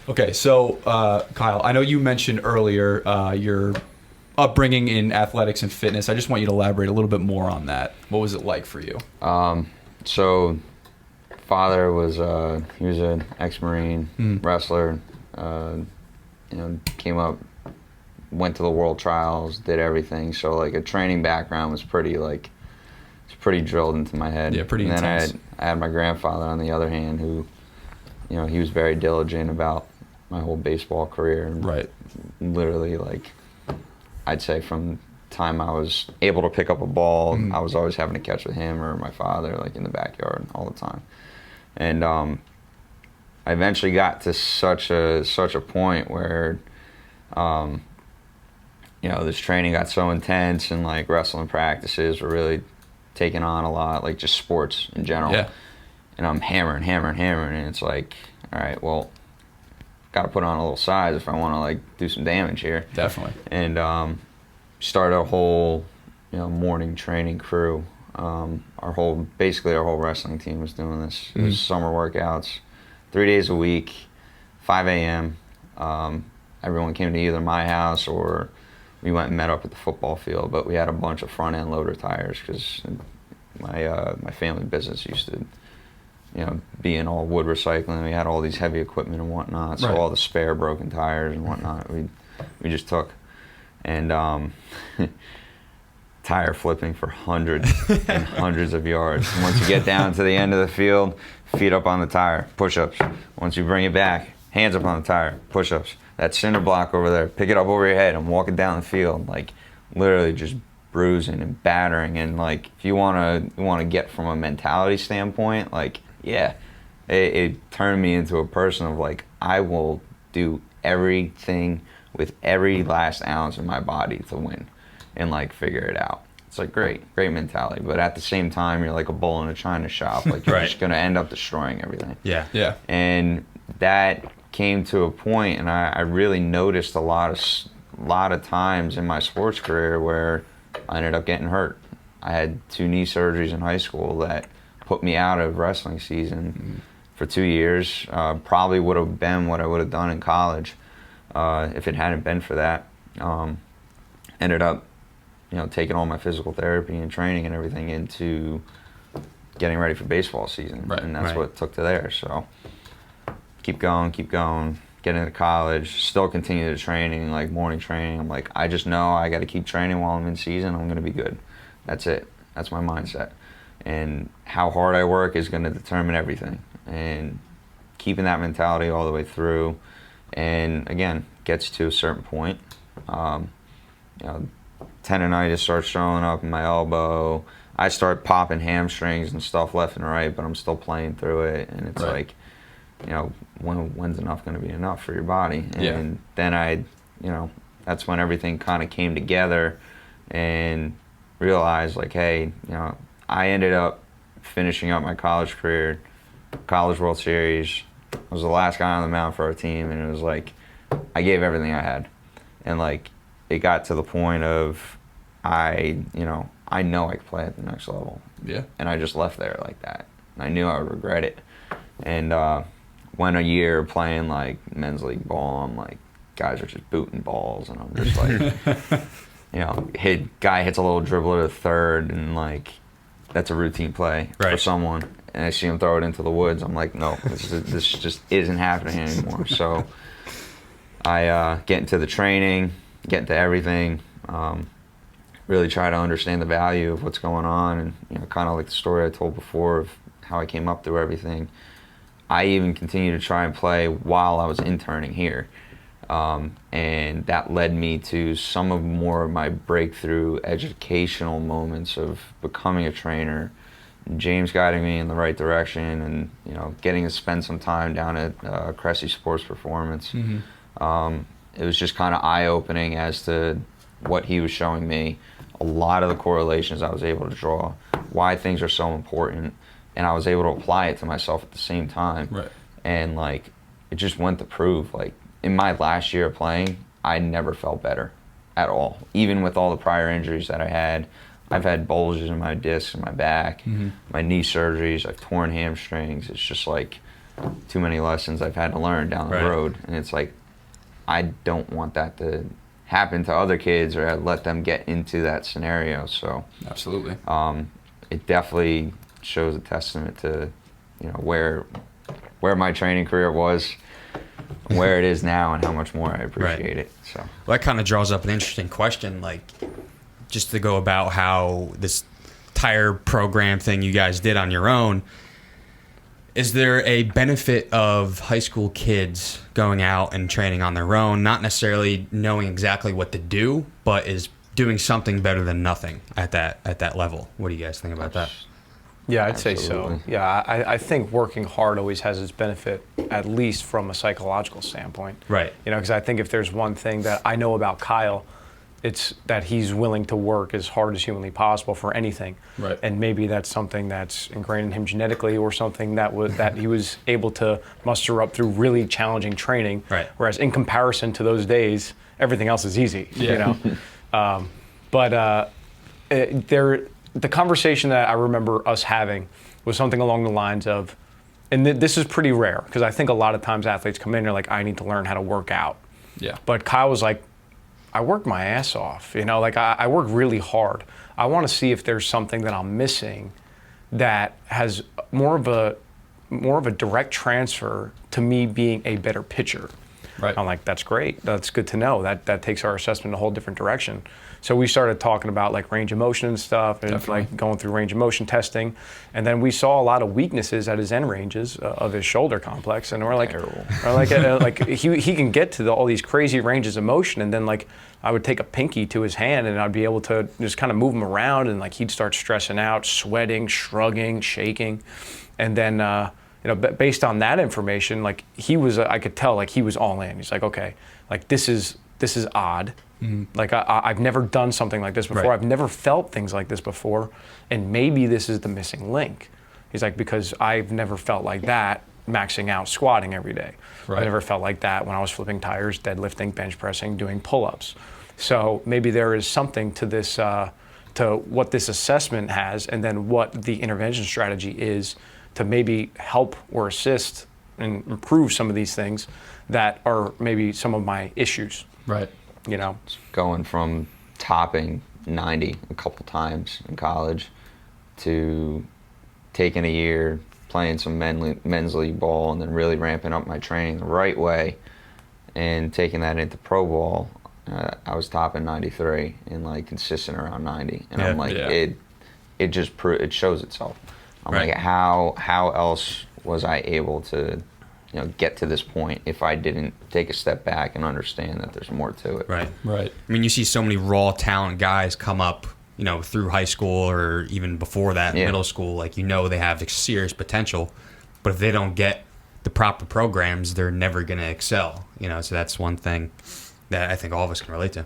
Okay, so Kyle, I know you mentioned earlier your upbringing in athletics and fitness. I just want you to elaborate a little bit more on that. What was it like for you? So father was he was an ex-Marine wrestler. Came up, went to the world trials, did everything. So like a training background was pretty drilled into my head. Yeah, pretty and intense. Then I had my grandfather on the other hand, who, he was very diligent about my whole baseball career. And Right. literally, like, I'd say from the time I was able to pick up a ball, I was always having to catch with him or my father, like in the backyard all the time. And I eventually got to such a point where, this training got so intense, and like wrestling practices were really taking on a lot, like just sports in general. Yeah. And I'm hammering, and it's like, all right, well, got to put on a little size if I want to like do some damage here. Definitely. And started a whole, morning training crew. Our whole wrestling team was doing this. It was summer workouts, 3 days a week, 5 a.m. Everyone came to either my house or we went and met up at the football field. But we had a bunch of front end loader tires because my family business used to, be in all wood recycling. We had all these heavy equipment and whatnot. So Right. all the spare broken tires and whatnot, we just took. And tire flipping for hundreds and hundreds of yards. And once you get down to the end of the field, feet up on the tire, push-ups. Once you bring it back, hands up on the tire, push-ups. That cinder block over there, pick it up over your head. I'm walking down the field, like literally just bruising and battering. And like, if you wanna get from a mentality standpoint, like, yeah, it turned me into a person of like, I will do everything with every last ounce of my body to win and like figure it out. It's like great mentality. But at the same time, you're like a bull in a china shop. Like you're Right. just gonna end up destroying everything. Yeah. Yeah. And that came to a point, and I really noticed a lot of times in my sports career where I ended up getting hurt. I had 2 knee surgeries in high school that put me out of wrestling season for 2 years. Probably would have been what I would have done in college if it hadn't been for that. Ended up, taking all my physical therapy and training and everything into getting ready for baseball season. Right, and that's right. what it took to there. So keep going, get into college, still continue the training, like morning training. I'm like, I just know I got to keep training while I'm in season. I'm going to be good. That's it. That's my mindset. And how hard I work is going to determine everything. And keeping that mentality all the way through, and again, gets to a certain point. Tendonitis starts showing up in my elbow. I start popping hamstrings and stuff left and right, but I'm still playing through it. And it's Right. like, when's enough going to be enough for your body? And Yeah. then that's when everything kind of came together and realized like, hey, I ended up finishing up my college career, College World Series. I was the last guy on the mound for our team, and it was like, I gave everything I had. And like, it got to the point of, I know I could play at the next level. Yeah. And I just left there like that. And I knew I would regret it. And went a year playing like men's league ball. I'm like, guys are just booting balls, and I'm just like, guy hits a little dribbler to third, and like, that's a routine play for Right. someone. And I see him throw it into the woods. I'm like, no, this just isn't happening anymore. So I get into the training, get into everything, really try to understand the value of what's going on, and kind of like the story I told before of how I came up through everything. I even continued to try and play while I was interning here, and that led me to some of more of my breakthrough educational moments of becoming a trainer. James guiding me in the right direction, and getting to spend some time down at Cressy Sports Performance. It was just kind of eye-opening as to what he was showing me, a lot of the correlations I was able to draw, why things are so important, and I was able to apply it to myself at the same time. Right. And like, it just went to prove, like, in my last year of playing, I never felt better at all. Even with all the prior injuries that I had, I've had bulges in my discs in my back, my knee surgeries, I've torn hamstrings. It's just like, too many lessons I've had to learn down the Right. road, and it's like I don't want that to happen to other kids or let them get into that scenario. So Absolutely. it definitely shows a testament to, you know, where my training career was, where it is now, and how much more I appreciate it. So Well, that kind of draws up an interesting question, like just to go about how this tire program thing you guys did on your own. Is there a benefit of high school kids going out and training on their own, not necessarily knowing exactly what to do, but is doing something better than nothing at that level? What do you guys think about that? Yeah, I'd say so. Absolutely. Yeah, I think working hard always has its benefit, at least from a psychological standpoint. Right. You know, because I think if there's one thing that I know about Kyle, it's that he's willing to work as hard as humanly possible for anything. Right. And maybe that's something that's ingrained in him genetically, or something that he was able to muster up through really challenging training. Right. Whereas in comparison to those days, everything else is easy. Yeah. You know. The conversation that I remember us having was something along the lines of, and this is pretty rare because I think a lot of times athletes come in and they're like, I need to learn how to work out. Yeah. But Kyle was like, I work my ass off. You know, like I work really hard. I want to see if there's something that I'm missing that has more of a direct transfer to me being a better pitcher. Right. I'm like, that's great. That's good to know. That takes our assessment in a whole different direction. So we started talking about like range of motion and stuff, and Definitely. like going through range of motion testing. And then we saw a lot of weaknesses at his end ranges of his shoulder complex. And we're like, Terrible. like he can get to all these crazy ranges of motion. And then like I would take a pinky to his hand and I'd be able to just kind of move him around, and like he'd start stressing out, sweating, shrugging, shaking. And then, based on that information, like I could tell like he was all in. He's like, okay, like this is odd. Like I've never done something like this before. Right. I've never felt things like this before, and maybe this is the missing link. He's like, because I've never felt like that maxing out squatting every day. Right. I never felt like that when I was flipping tires, deadlifting, bench pressing, doing pull-ups. So maybe there is something to this, to what this assessment has, and then what the intervention strategy is to maybe help or assist and improve some of these things that are maybe some of my issues. Right. You know. going from topping 90 a couple times in college to taking a year playing some men's league ball and then really ramping up my training the right way and taking that into pro ball. I was topping 93 and like consistent around 90, and I'm like, Yeah. it just it shows itself. I'm Right. like, how else was I able to, get to this point if I didn't take a step back and understand that there's more to it? Right. Right. I mean, you see so many raw talent guys come up, through high school or even before that, Yeah. middle school. Like, they have serious potential, but if they don't get the proper programs, they're never going to excel. So that's one thing that I think all of us can relate to.